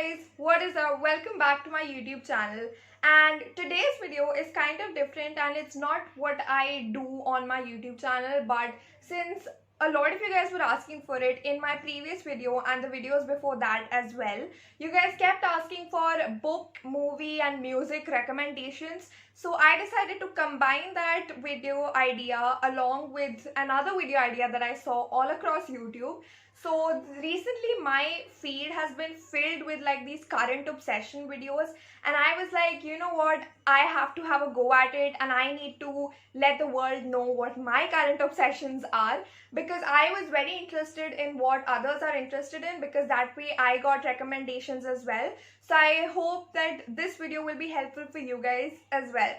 guys, what is up? Welcome back to my YouTube channel. And today's video is kind of different and it's not what I do on my YouTube channel, but since a lot of you guys were asking for it in my previous video and the videos before that as well, you guys kept asking for book, movie and music recommendations. So I decided to combine that video idea along with another video idea that I saw all across YouTube. So recently my feed has been filled with like these current obsession videos, and I was like, you know what, I have to have a go at it and I need to let the world know what my current obsessions are, because I was very interested in what others are interested in, because that way I got recommendations as well. So I hope that this video will be helpful for you guys as well.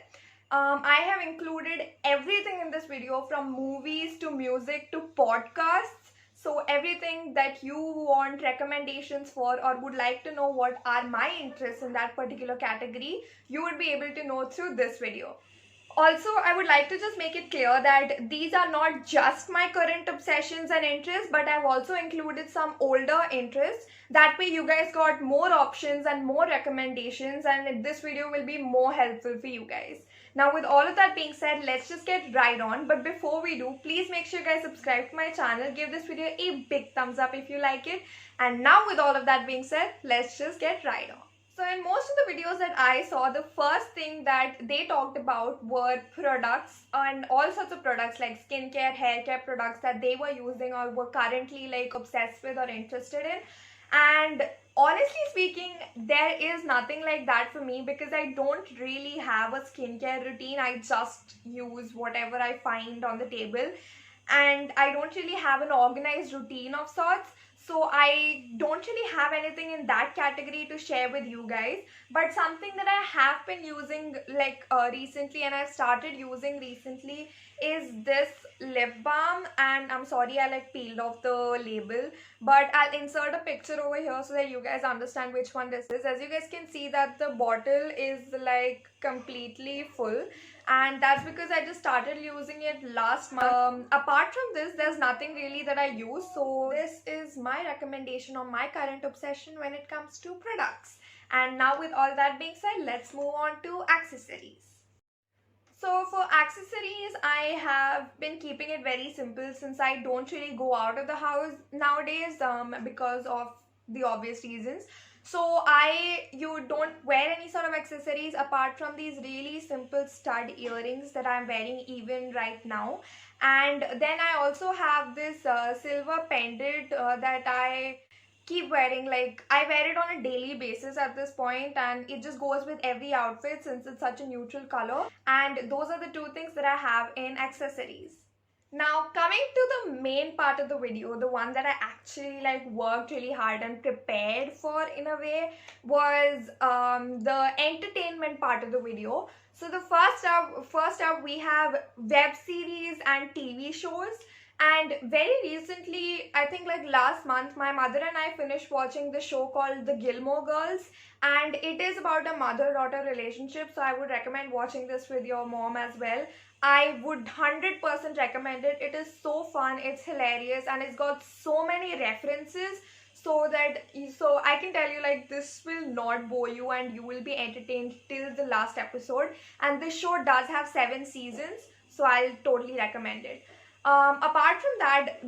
I have included everything in this video, from movies to music to podcasts. So everything that you want recommendations for or would like to know what are my interests in that particular category, you would be able to know through this video. Also, I would like to just make it clear that these are not just my current obsessions and interests, but I've also included some older interests. That way you guys got more options and more recommendations, and this video will be more helpful for you guys. Now with all of that being said, let's just get right on. But before we do, please make sure you guys subscribe to my channel. Give this video a big thumbs up if you like it. And now with all of that being said, let's just get right on. So in most of the videos that I saw, the first thing that they talked about were products and all sorts of products like skincare, hair care products that they were using or were currently like obsessed with or interested in. And honestly speaking, there is nothing like that for me, because I don't really have a skincare routine. I just use whatever I find on the table, and I don't really have an organized routine of sorts. So I don't really have anything in that category to share with you guys. But something that I have been using like recently, and I've started using recently, is this lip balm. And I'm sorry I like peeled off the label, but I'll insert a picture over here so that you guys understand which one this is. As you guys can see that the bottle is like completely full, and that's because I just started using it last month. Apart from this, there's nothing really that I use. So this is my recommendation on my current obsession when it comes to products. And now with all that being said, let's move on to accessories. So for accessories, I have been keeping it very simple since I don't really go out of the house nowadays because of the obvious reasons. So you don't wear any sort of accessories apart from these really simple stud earrings that I'm wearing even right now. And then I also have this silver pendant that I keep wearing. Like, I wear it on a daily basis at this point, and it just goes with every outfit since it's such a neutral color. And those are the two things that I have in accessories. Now coming to the main part of the video, the one that I actually like worked really hard and prepared for in a way, was the entertainment part of the video. So the first up we have web series and TV shows. And very recently, I think like last month, my mother and I finished watching the show called The Gilmore Girls, and it is about a mother-daughter relationship. So I would recommend watching this with your mom as well. I would 100% recommend it. It is so fun, it's hilarious, and it's got so many references so I can tell you, like, this will not bore you and you will be entertained till the last episode. And this show does have 7 seasons, so I'll totally recommend it. Apart from that,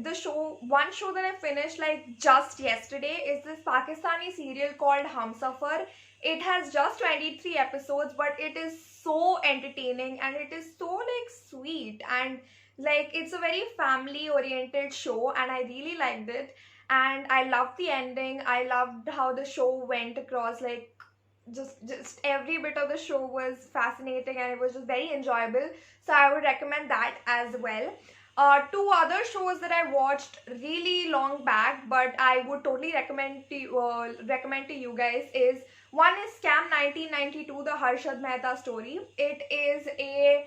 one show that I finished like just yesterday is this Pakistani serial called Humsafar. It has just 23 episodes, but it is so entertaining and it is so like sweet, and like it's a very family oriented show, and I really liked it. And I loved the ending. I loved how the show went across, like just every bit of the show was fascinating and it was just very enjoyable. So I would recommend that as well. Two other shows that I watched really long back, but I would totally recommend to you guys is, one is Scam 1992, the Harshad Mehta story. It is a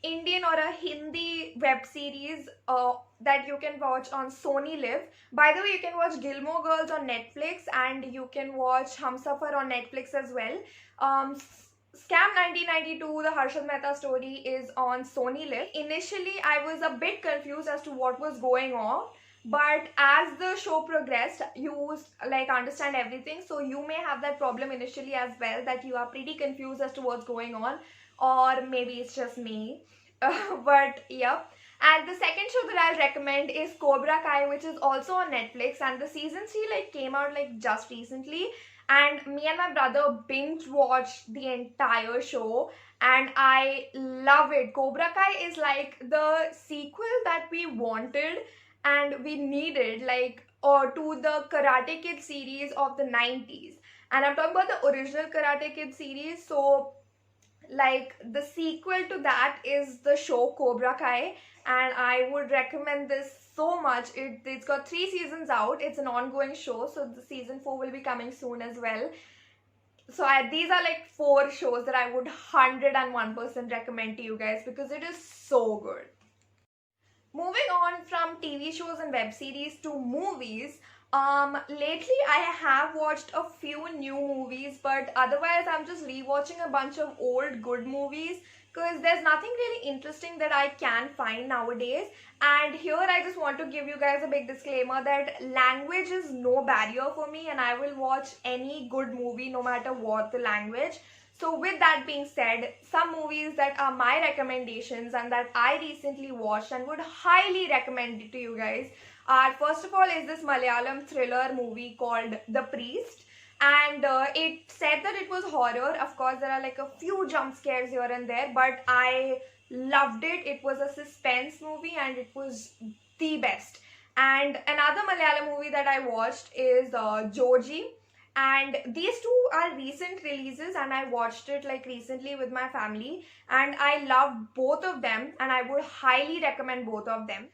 Indian or a Hindi web series that you can watch on Sony Live. By the way, you can watch Gilmore Girls on Netflix, and you can watch Humsafar on Netflix as well. Scam 1992, the Harshad Mehta story, is on Sony Live. Initially, I was a bit confused as to what was going on, but as the show progressed, you like understand everything, so you may have that problem initially as well, that you are pretty confused as to what's going on, or maybe it's just me. But yep. And the second show that I'll recommend is Cobra Kai, which is also on Netflix, and the season 3 like came out like just recently, and me and my brother binge watched the entire show, and I love it. Cobra Kai is like the sequel that we wanted and we needed, like, or to the Karate Kid series of the 90s. And I'm talking about the original Karate Kid series. So like the sequel to that is the show Cobra Kai, and I would recommend this so much. It's got 3 seasons out. It's an ongoing show, so the season 4 will be coming soon as well. So these are like 4 shows that I would 101% recommend to you guys because it is so good. Moving on from TV shows and web series to movies, lately I have watched a few new movies, but otherwise I'm just rewatching a bunch of old good movies because there's nothing really interesting that I can find nowadays. And here I just want to give you guys a big disclaimer that language is no barrier for me, and I will watch any good movie no matter what the language. So with that being said, some movies that are my recommendations and that I recently watched and would highly recommend it to you guys are, first of all, is this Malayalam thriller movie called The Priest. And it said that it was horror. Of course, there are like a few jump scares here and there, but I loved it. It was a suspense movie and it was the best. And another Malayalam movie that I watched is Joji, and these two are recent releases and I watched it like recently with my family, and I loved both of them and I would highly recommend both of them.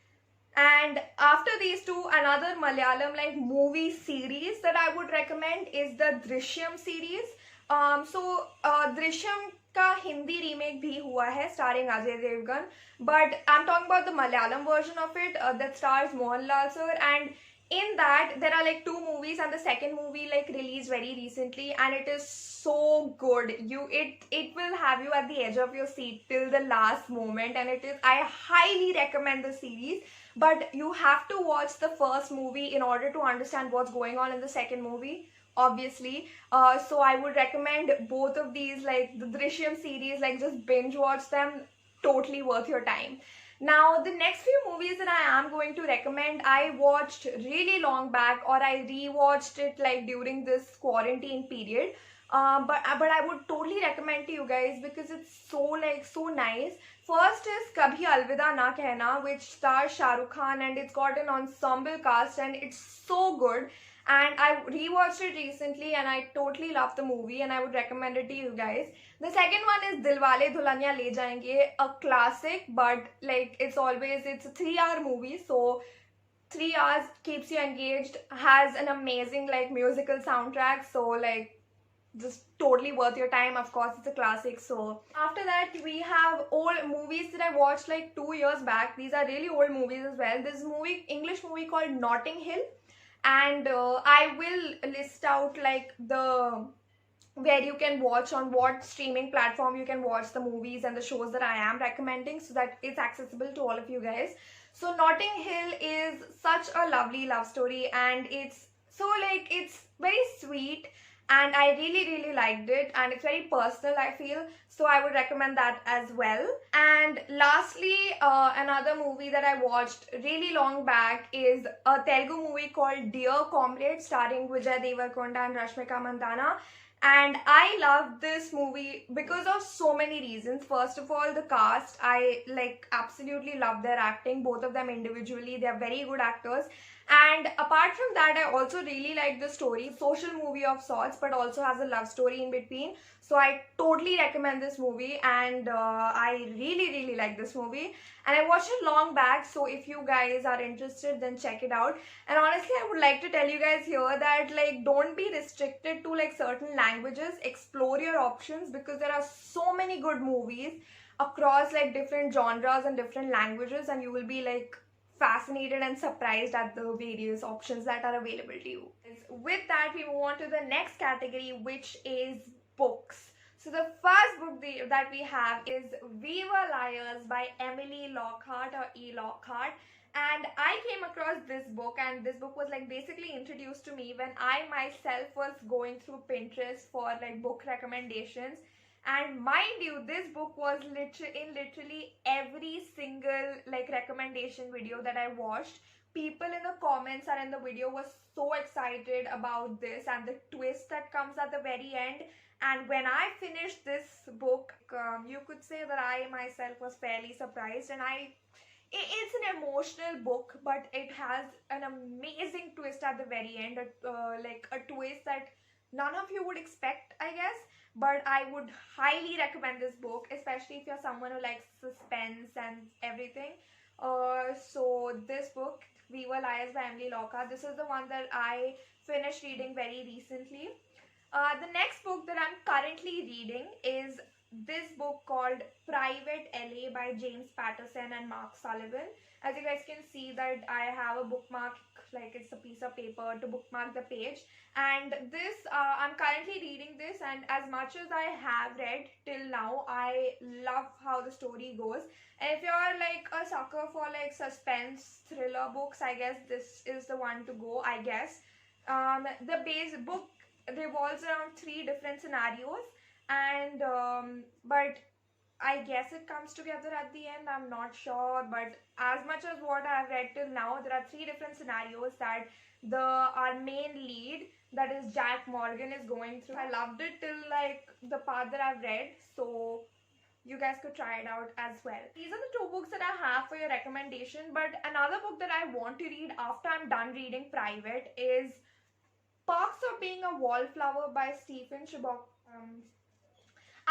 And after these two, another Malayalam like movie series that I would recommend is the Drishyam series. Drishyam का Hindi remake भी हुआ है starring Ajay Devgan, but I'm talking about the Malayalam version of it that stars Mohanlal sir. And in that there are like 2 movies, and the second movie like released very recently, and it is so good. It will have you at the edge of your seat till the last moment, and it is, I highly recommend the series. But you have to watch the first movie in order to understand what's going on in the second movie, obviously. So I would recommend both of these, like the Drishyam series, like just binge watch them, totally worth your time. Now, the next few movies that I am going to recommend, I watched really long back, or I rewatched it like during this quarantine period. But I would totally recommend to you guys because it's so nice. First is Kabhi Alvida Na Kehna, which stars Shah Rukh Khan, and it's got an ensemble cast and it's so good. And I rewatched it recently and I totally loved the movie and I would recommend it to you guys. The second one is Dilwale Dulhania Le Jayenge, a classic, but like it's a 3-hour movie, so 3 hours keeps you engaged, has an amazing like musical soundtrack, so like just totally worth your time. Of course, it's a classic. So after that, we have old movies that I watched like 2 years back. These are really old movies as well. This English movie called Notting Hill, and I will list out like the where you can watch, on what streaming platform you can watch the movies and the shows that I am recommending, so that it's accessible to all of you guys. So Notting Hill is such a lovely love story, and it's it's very sweet, and I really liked it, and it's very personal, I feel, so I would recommend that as well. And lastly, another movie that I watched really long back is a Telugu movie called Dear Comrade, starring Vijay Devarkonda and Rashmika Mandanna. And I love this movie because of so many reasons. First of all, the cast, I like absolutely love their acting, both of them individually. They are very good actors. And apart from that, I also really like the story. Social movie of sorts, but also has a love story in between. So I totally recommend this movie, and I really like this movie. And I watched it long back, so if you guys are interested, then check it out. And honestly, I would like to tell you guys here that like don't be restricted to like certain languages. Explore your options, because there are so many good movies across like different genres and different languages, and you will be like fascinated and surprised at the various options that are available to you. With that, we move on to the next category, which is books. So the first book that we have is We Were Liars by Emily Lockhart, or E. Lockhart. And I came across this book, and this book was like basically introduced to me when I myself was going through Pinterest for like book recommendations. And mind you, this book was literally every single like recommendation video that I watched. People in the comments and in the video was so excited about this and the twist that comes at the very end. And when I finished this book, you could say that I myself was fairly surprised. And it's an emotional book, but it has an amazing twist at the very end, like a twist that none of you would expect, I guess. But I would highly recommend this book, especially if you're someone who likes suspense and everything. So this book, Viva Lies by Emily Locke, this is the one that I finished reading very recently. The next book that I'm currently reading is this book called Private LA by James Patterson and Mark Sullivan. As you guys can see that I have a bookmark, like it's a piece of paper to bookmark the page. And this, I'm currently reading this, and as much as I have read till now, I love how the story goes. And if you're like a sucker for like suspense thriller books, I guess this is the one to go, I guess. The base book revolves around 3 different scenarios, and but I guess it comes together at the end. I'm not sure, but as much as what I've read till now, there are 3 different scenarios that our main lead, that is Jack Morgan, is going through. I loved it till like the part that I've read, so you guys could try it out as well. These are the 2 books that I have for your recommendation, but another book that I want to read after I'm done reading Private is Perks of Being a Wallflower by Stephen Chbosky.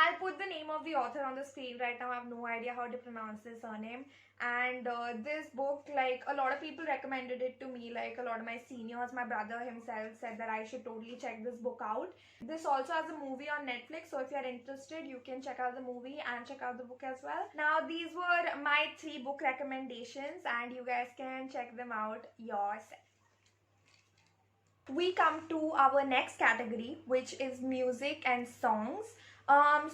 I'll put the name of the author on the screen right now. I have no idea how to pronounce his surname. And this book, like a lot of people recommended it to me, like a lot of my seniors, my brother himself said that I should totally check this book out. This also has a movie on Netflix, so if you're interested, you can check out the movie and check out the book as well. Now, these were my 3 book recommendations, and you guys can check them out yourself. We come to our next category, which is music and songs.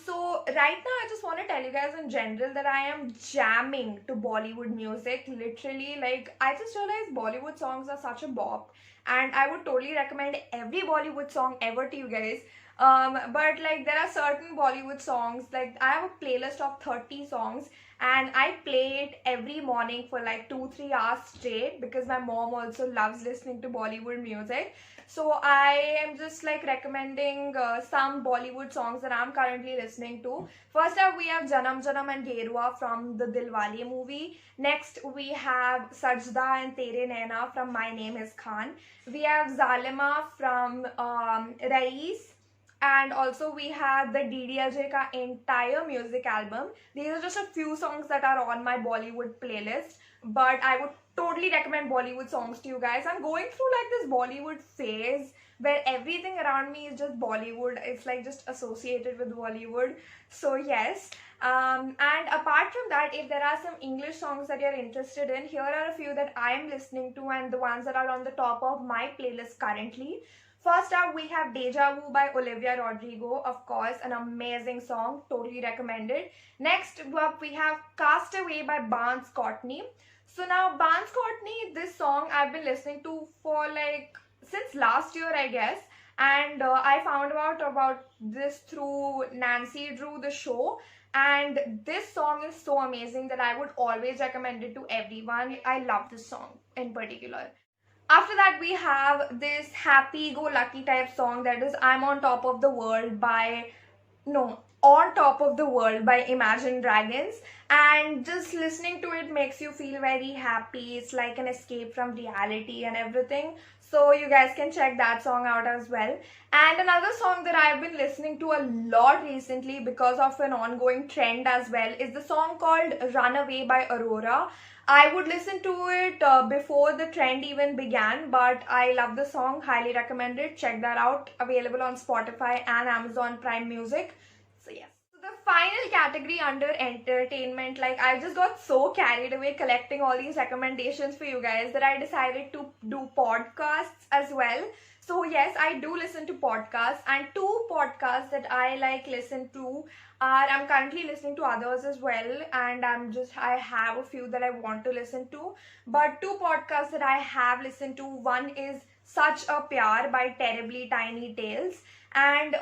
So right now I just want to tell you guys in general that I am jamming to Bollywood music. Literally, like, I just realized Bollywood songs are such a bop, and I would totally recommend every Bollywood song ever to you guys. But like there are certain Bollywood songs, like I have a playlist of 30 songs, and I play it every morning for like 2-3 hours straight because my mom also loves listening to Bollywood music. So I am just like recommending some Bollywood songs that I'm currently listening to. First up, we have Janam Janam and Gerua from the Dilwale movie. Next, we have Sajda and Tere Naina from My Name is Khan. We have Zalima from Rais. And also we have the DDLJ ka entire music album. These are just a few songs that are on my Bollywood playlist, but I would totally recommend Bollywood songs to you guys. I'm going through like this Bollywood phase where everything around me is just Bollywood. It's like just associated with Bollywood. So yes. And apart from that, if there are some English songs that you're interested in, here are a few that I am listening to and the ones that are on the top of my playlist currently. First up, we have Deja Vu by Olivia Rodrigo. Of course, an amazing song, totally recommended. Next up, we have Cast Away by Barnes Courtney. So now, Barnes Courtney, this song I've been listening to for like since last year, I guess. And I found out about this through Nancy Drew, the show. And this song is so amazing that I would always recommend it to everyone. I love this song in particular. After that, we have this happy-go-lucky type song, that is I'm on Top of the World by, no, On Top of the World by Imagine Dragons. And just listening to it makes you feel very happy. It's like an escape from reality and everything. So you guys can check that song out as well. And another song that I've been listening to a lot recently because of an ongoing trend as well is the song called Runaway by Aurora. I would listen to it before the trend even began, but I love the song, highly recommend it. Check that out, available on Spotify and Amazon Prime Music. So yes. The final category under entertainment, like I just got so carried away collecting all these recommendations for you guys that I decided to do podcasts as well. So yes, I do listen to podcasts, and two podcasts that I like listen to are, I'm currently listening to others as well, and I have a few that I want to listen to. But two podcasts that I have listened to, one is Such a Pyar by Terribly Tiny Tales, and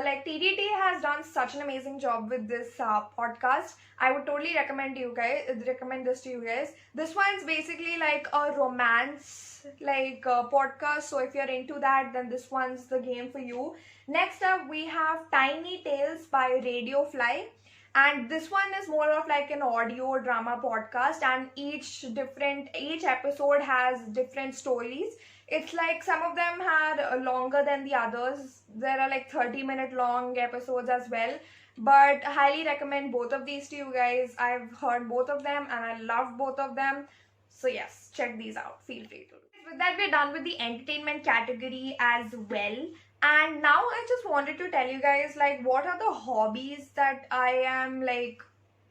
like TDT has done such an amazing job with this podcast. I would totally recommend this to you guys. This one's basically like a romance podcast, so if you're into that, then this one's the game for you. Next up, we have Tiny Tales by Radio Fly, and this one is more of like an audio drama podcast, and each episode has different stories. It's like some of them had longer than the others. There are like 30-minute long episodes as well. But I highly recommend both of these to you guys. I've heard both of them and I loved both of them. So yes, check these out. Feel free to. With that, we're done with the entertainment category as well. And now I just wanted to tell you guys like what are the hobbies that I am like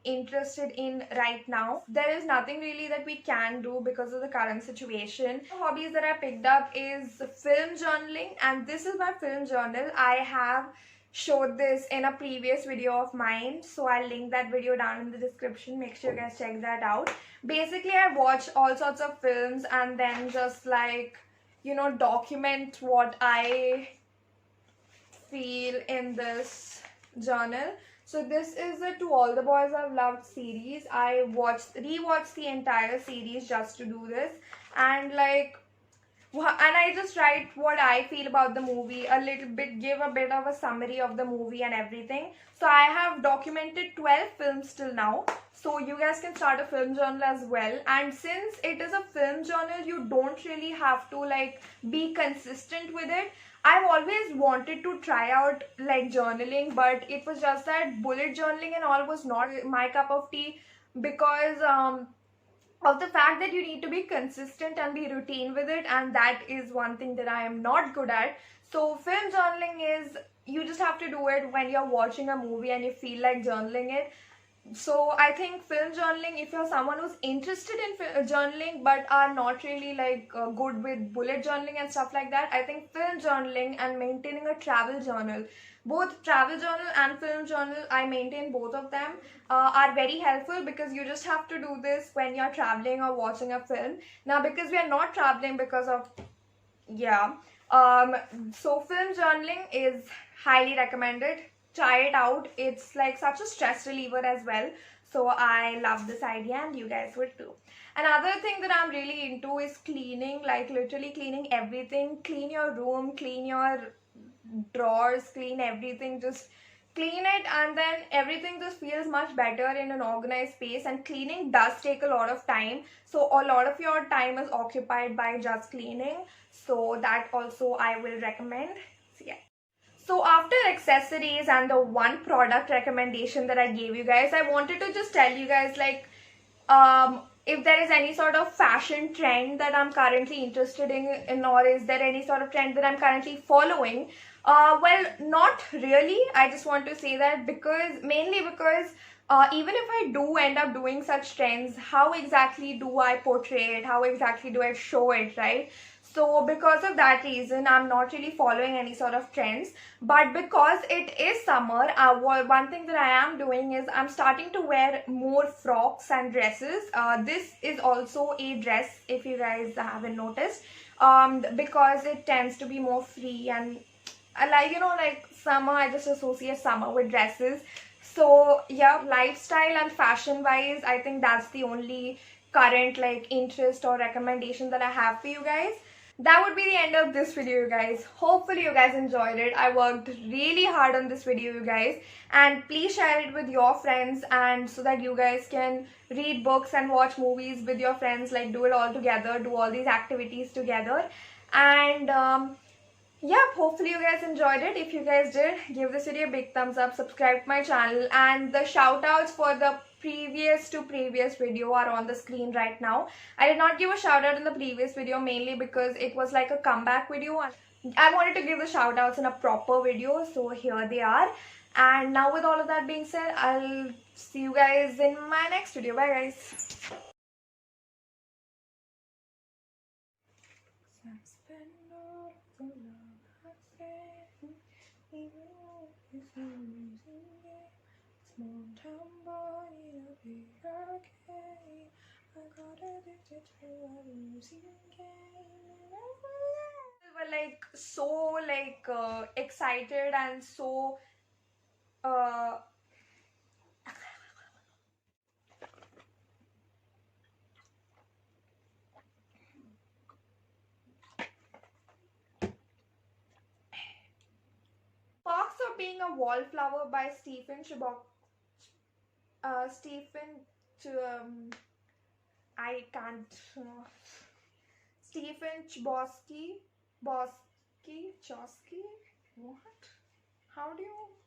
interested in right now. There is nothing really that we can do because of the current situation. The hobbies that I picked up is film journaling, and this is my film journal. I have showed this in a previous video of mine, so I'll link that video down in the description. Make sure you guys check that out. Basically, I watch all sorts of films and then just like, you know, document what I feel in this journal. So this is the To All the Boys I've Loved series. I rewatched the entire series just to do this, and I just write what I feel about the movie, a little bit, give a bit of a summary of the movie and everything. So I have documented 12 films till now. So you guys can start a film journal as well. And since it is a film journal, you don't really have to like be consistent with it. I've always wanted to try out like journaling, but it was just that bullet journaling and all was not my cup of tea, because of the fact that you need to be consistent and be routine with it, and that is one thing that I am not good at. So film journaling is, you just have to do it when you're watching a movie and you feel like journaling it. So I think film journaling, if you're someone who's interested in journaling but are not really like good with bullet journaling and stuff like that, I think film journaling and maintaining a travel journal, both travel journal and film journal, I maintain both of them, are very helpful, because you just have to do this when you're traveling or watching a film. Now because we are not traveling because of, so film journaling is highly recommended. Try it out. It's like such a stress reliever as well. So I love this idea, and you guys would too. Another thing that I'm really into is cleaning, like literally cleaning everything. Clean your room, clean your drawers, clean everything. Just clean it, and then everything just feels much better in an organized space. And cleaning does take a lot of time. So a lot of your time is occupied by just cleaning. So that also I will recommend. So yeah. So after accessories and the one product recommendation that I gave you guys, I wanted to just tell you guys like if there is any sort of fashion trend that I'm currently interested in, or is there any sort of trend that I'm currently following. Well, not really. I just want to say that mainly because even if I do end up doing such trends, how exactly do I portray it? How exactly do I show it, right? So because of that reason, I'm not really following any sort of trends. But because it is summer, one thing that I am doing is I'm starting to wear more frocks and dresses. This is also a dress, if you guys haven't noticed, because it tends to be more free, and like summer, I just associate summer with dresses. So yeah, lifestyle and fashion wise, I think that's the only current like interest or recommendation that I have for you guys. That would be the end of this video, you guys. Hopefully you guys enjoyed it. I worked really hard on this video, you guys, and please share it with your friends, and so that you guys can read books and watch movies with your friends, like do it all together, do all these activities together. And yeah, hopefully you guys enjoyed it. If you guys did, give this video a big thumbs up, subscribe to my channel, and the shout outs for the previous video are on the screen right now. I did not give a shout out in the previous video, mainly because it was like a comeback video. I wanted to give the shout outs in a proper video, so here they are. And now with all of that being said, I'll see you guys in my next video. Bye guys. Small town boy in a bigger game. I got addicted to a losing game. We were like so excited and so uh Perks of Being a Wallflower by Stephen to I can't Stephen Chbosky Chbosky Chosky. What? How do you